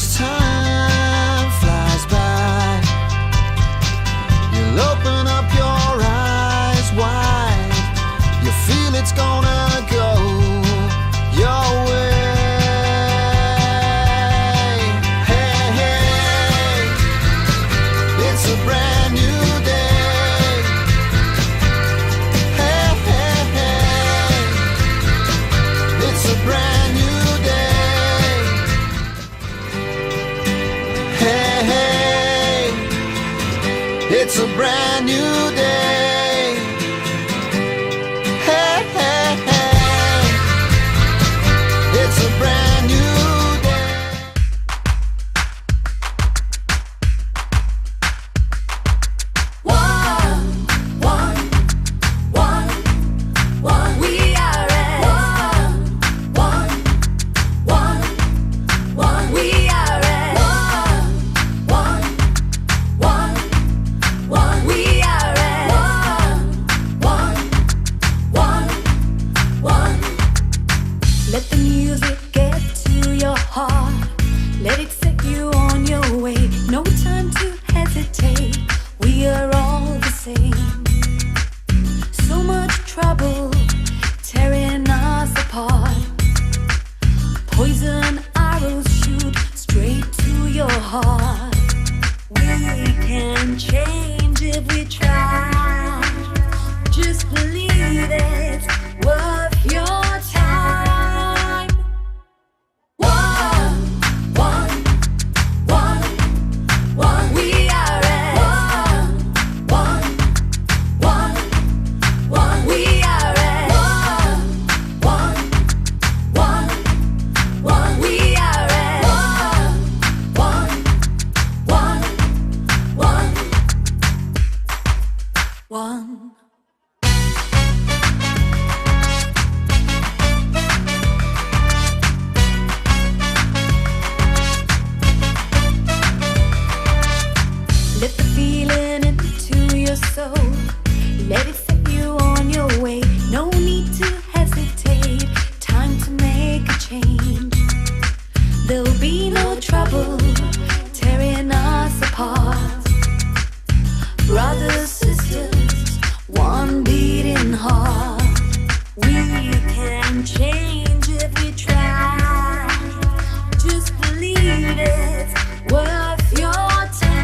as time flies by, you'll open up your eyes wide. You feel it's gonna go your way. Hey, hey, it's a brand new day. Hey, hey, hey, it's a brand new day. Hey, hey, it's a brand new day. Hey, hey, hey, it's a brand new day. One, we are at one, we are at one, we are at one. Let the music get to your heart. Let it set you on your way. No time to hesitate. We are all the same. So much trouble tearing us apart. Poison arrows shoot straight to your heart. We can change if we try. Just believe it's worth your time. One, we are at one, we are at one, we are at one. Let the feeling into your soul. Let it set you on your way. No need to hesitate. Time to make a change. There'll be no trouble tearing us apart. Brothers, sisters, one beating heart. We can change if we try. Just believe it's worth your time.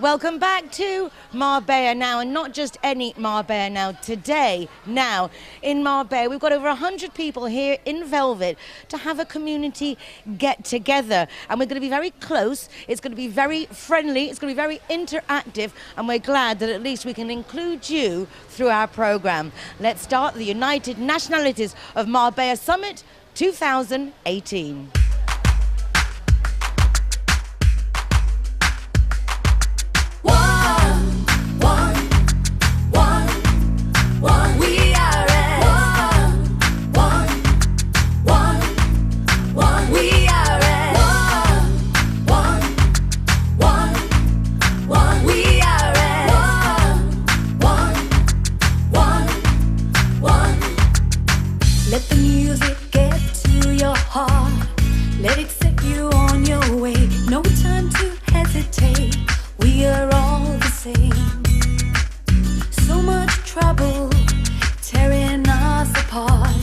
Welcome back to Marbella now, and not just any Marbella now. Today, now, in Marbella, we've got over 100 people here in Velvet to have a community get-together. And we're going to be very close, it's going to be very friendly, it's going to be very interactive, and we're glad that at least we can include you through our programme. Let's start the United Nationalities of Marbella Summit 2018. We are at one, we are at one, we are at one. Let the music get to your heart. Let it set you on your way. No time to hesitate. We are all the same. So much trouble tearing us apart.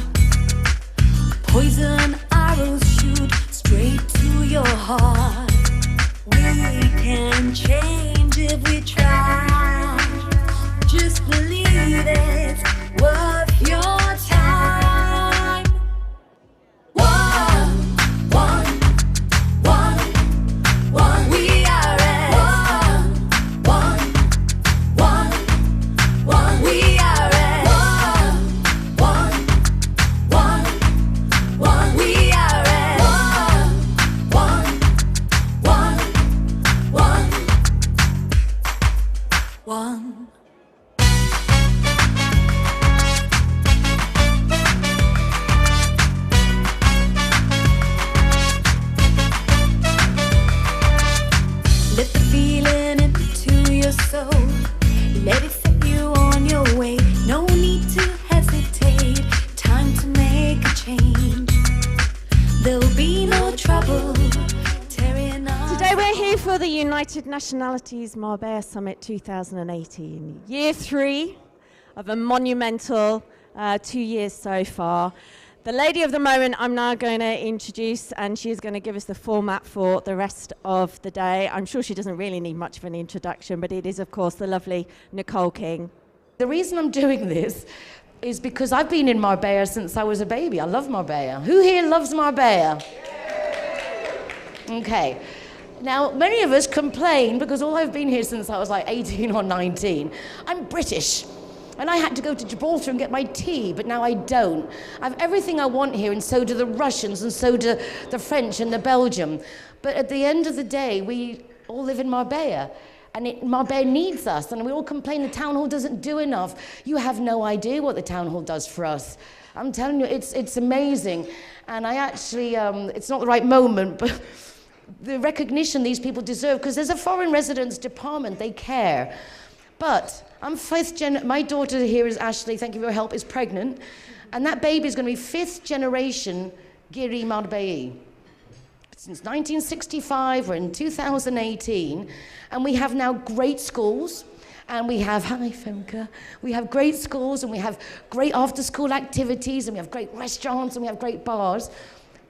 Poison arrows shoot straight to your heart. We can change if we try. Just believe it's worth your time. One, we are at one, we are at one, we are at one. for the United Nationalities Marbella Summit 2018. Year 3 of a monumental 2 years so far. The lady of the moment I'm now going to introduce, and she's going to give us the format for the rest of the day. I'm sure she doesn't really need much of an introduction, but it is, of course, the lovely Nicole King. The reason I'm doing this is because I've been in Marbella since I was a baby. I love Marbella. Who here loves Marbella? Okay. Now, many of us complain because all I've been here since I was like 18 or 19. I'm British. And I had to go to Gibraltar and get my tea, but now I don't. I have everything I want here, and so do the Russians, and so do the French and the Belgium. But at the end of the day, we all live in Marbella. And Marbella needs us, and we all complain the town hall doesn't do enough. You have no idea what the town hall does for us. I'm telling you, it's amazing. And I actually, it's not the right moment, but the recognition these people deserve, because there's a foreign residence department, they care. But I'm my daughter here is Ashley, thank you for your help, is pregnant. And that baby is going to be 5th generation Giri Marbella. Since 1965, we're in 2018, and we have now great schools, and we have, hi Femke, we have great schools, and we have great after-school activities, and we have great restaurants, and we have great bars.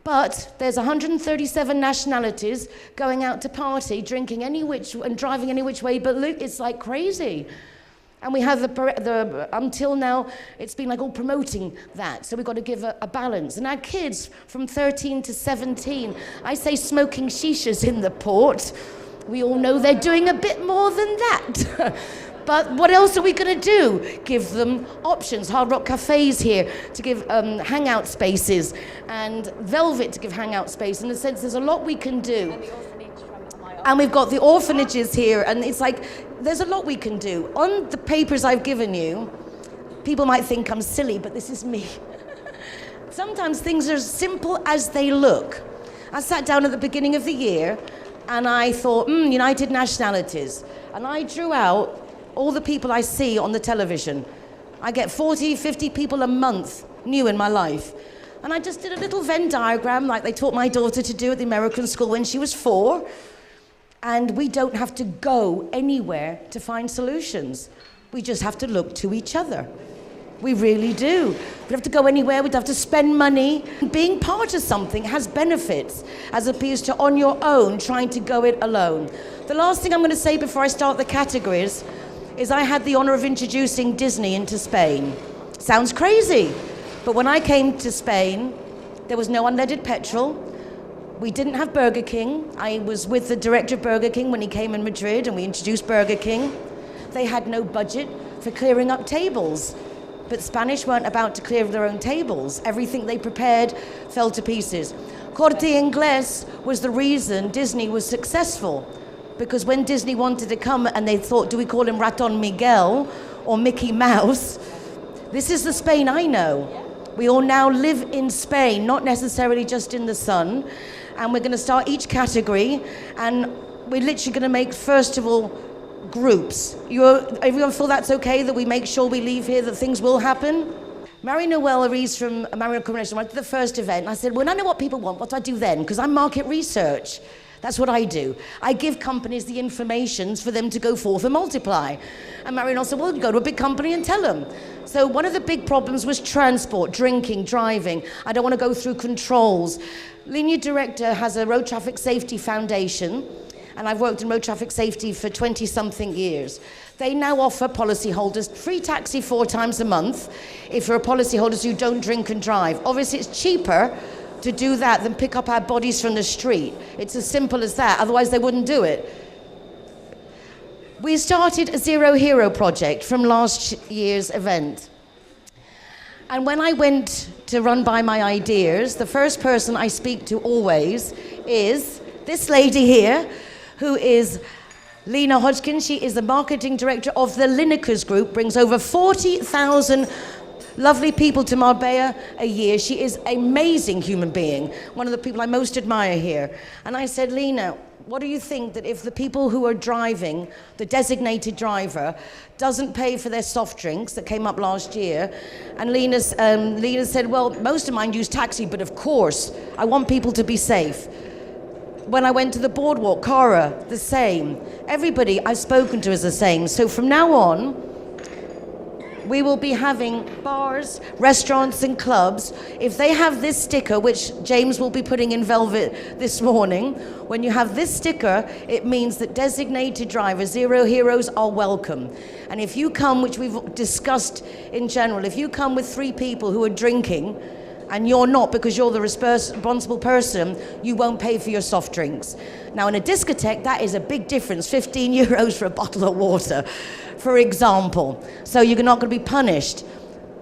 But there's 137 nationalities going out to party, drinking any which, and driving any which way, but look, it's like crazy. And we have until now, it's been like all promoting that. So we've got to give a balance. And our kids from 13 to 17, I say smoking shishas in the port. We all know they're doing a bit more than that. But what else are we going to do? Give them options. Hard Rock Cafes here to give hangout spaces, and Velvet to give hangout space. In a sense, there's a lot we can do. And we've got the orphanages here, and it's like, there's a lot we can do. On the papers I've given you, people might think I'm silly, but this is me. Sometimes things are as simple as they look. I sat down at the beginning of the year, and I thought, United Nationalities. And I drew out all the people I see on the television. I get 40, 50 people a month new in my life. And I just did a little Venn diagram like they taught my daughter to do at the American school when she was 4. And we don't have to go anywhere to find solutions. We just have to look to each other. We really do. We don't have to go anywhere, we don't have to spend money. Being part of something has benefits, as opposed to on your own, trying to go it alone. The last thing I'm going to say before I start the categories is I had the honor of introducing Disney into Spain. Sounds crazy, but when I came to Spain, there was no unleaded petrol. We didn't have Burger King. I was with the director of Burger King when he came in Madrid, and we introduced Burger King. They had no budget for clearing up tables, but Spanish weren't about to clear their own tables. Everything they prepared fell to pieces. Corte Inglés was the reason Disney was successful, because when Disney wanted to come and they thought, do we call him Raton Miguel or Mickey Mouse? This is the Spain I know. We all now live in Spain, not necessarily just in the sun. And we're going to start each category, and we're literally going to make, first of all, groups. Everyone feel that's okay, that we make sure we leave here, that things will happen? Marie-Noël Aries from American Combination went to the first event, and I said, when I know what people want, what do I do then? Because I'm market research. That's what I do. I give companies the information for them to go forth and multiply. And Marie-Noël said, well, you go to a big company and tell them. So one of the big problems was transport, drinking, driving. I don't want to go through controls. Linear Director has a Road Traffic Safety Foundation, and I've worked in road traffic safety for 20-something years. They now offer policyholders free taxi 4 times a month if you're a policyholder who don't drink and drive. Obviously, it's cheaper to do that than pick up our bodies from the street. It's as simple as that, otherwise they wouldn't do it. We started a Zero Hero project from last year's event. And when I went to run by my ideas, the first person I speak to always is this lady here, who is Lena Hodgkin. She is the marketing director of the Lineker's Group, brings over 40,000 lovely people to Marbella a year. She is an amazing human being, one of the people I most admire here. And I said, Lena, what do you think that if the people who are driving, the designated driver, doesn't pay for their soft drinks that came up last year? And Lena said, well, most of mine use taxi, but of course, I want people to be safe. When I went to the boardwalk, Cara, the same. Everybody I've spoken to is the same. So from now on, we will be having bars, restaurants and clubs. If they have this sticker, which James will be putting in velvet this morning, when you have this sticker, it means that designated drivers, zero heroes, are welcome. And if you come, which we've discussed in general, if you come with 3 people who are drinking, and you're not because you're the responsible person, you won't pay for your soft drinks. Now in a discotheque, that is a big difference, 15 euros for a bottle of water, for example. So you're not going to be punished.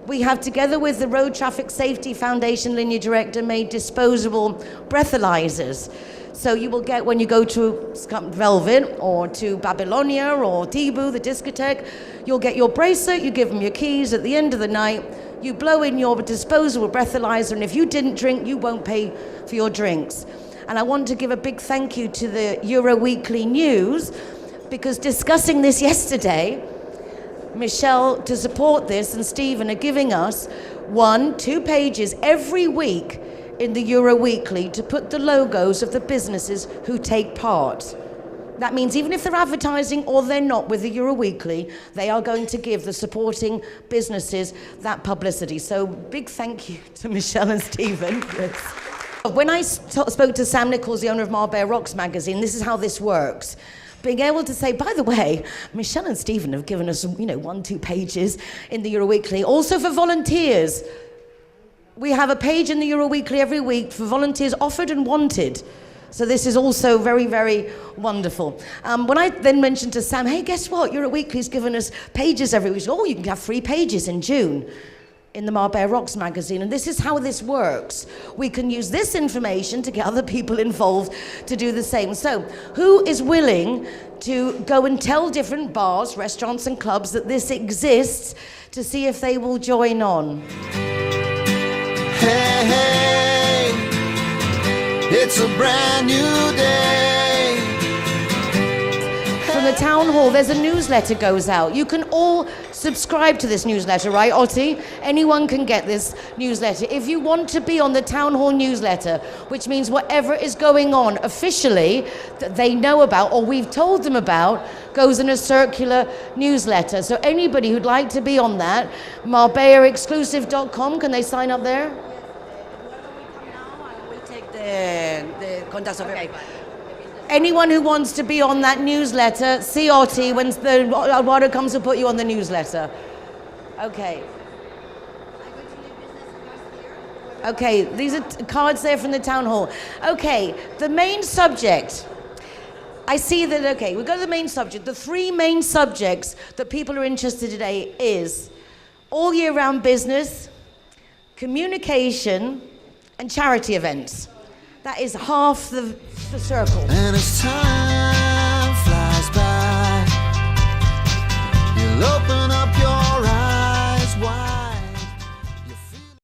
We have, together with the Road Traffic Safety Foundation Linear Director, made disposable breathalyzers. So you will get, when you go to Velvet or to Babylonia or Tibu, the discotheque, you'll get your bracelet, you give them your keys at the end of the night, you blow in your disposable breathalyzer, and if you didn't drink, you won't pay for your drinks. And I want to give a big thank you to the Euro Weekly News, because discussing this yesterday, Michelle, to support this, and Stephen are giving us 1-2 pages every week in the Euro Weekly to put the logos of the businesses who take part. That means even if they're advertising or they're not with the Euro Weekly, they are going to give the supporting businesses that publicity. So big thank you to Michelle and Stephen. Yes. When I spoke to Sam Nichols, the owner of Marbella Rocks magazine, this is how this works. Being able to say, by the way, Michelle and Stephen have given us, 1-2 pages in the Euro Weekly. Also for volunteers. We have a page in the Euro Weekly every week for volunteers offered and wanted. So this is also very, very wonderful. When I then mentioned to Sam, hey, guess what? Euro Weekly's given us pages every week. Oh, you can have 3 pages in June in the Marbella Rocks magazine. And this is how this works. We can use this information to get other people involved to do the same. So who is willing to go and tell different bars, restaurants and clubs that this exists to see if they will join on? Hey, hey, it's a brand new day. From the town hall, there's a newsletter goes out. You can all subscribe to this newsletter, right, Otti? Anyone can get this newsletter. If you want to be on the town hall newsletter, which means whatever is going on officially that they know about or we've told them about goes in a circular newsletter. So anybody who'd like to be on that, MarbellaExclusive.com, can they sign up there? We'll take the contacts of everybody. Anyone who wants to be on that newsletter, see Otti when the water comes to put you on the newsletter. Okay. Okay, these are cards there from the town hall. Okay, the main subject. I see that, okay, we go to the main subject. The 3 main subjects that people are interested in today is all year round business, communication, and charity events. That is half the circle. And it's time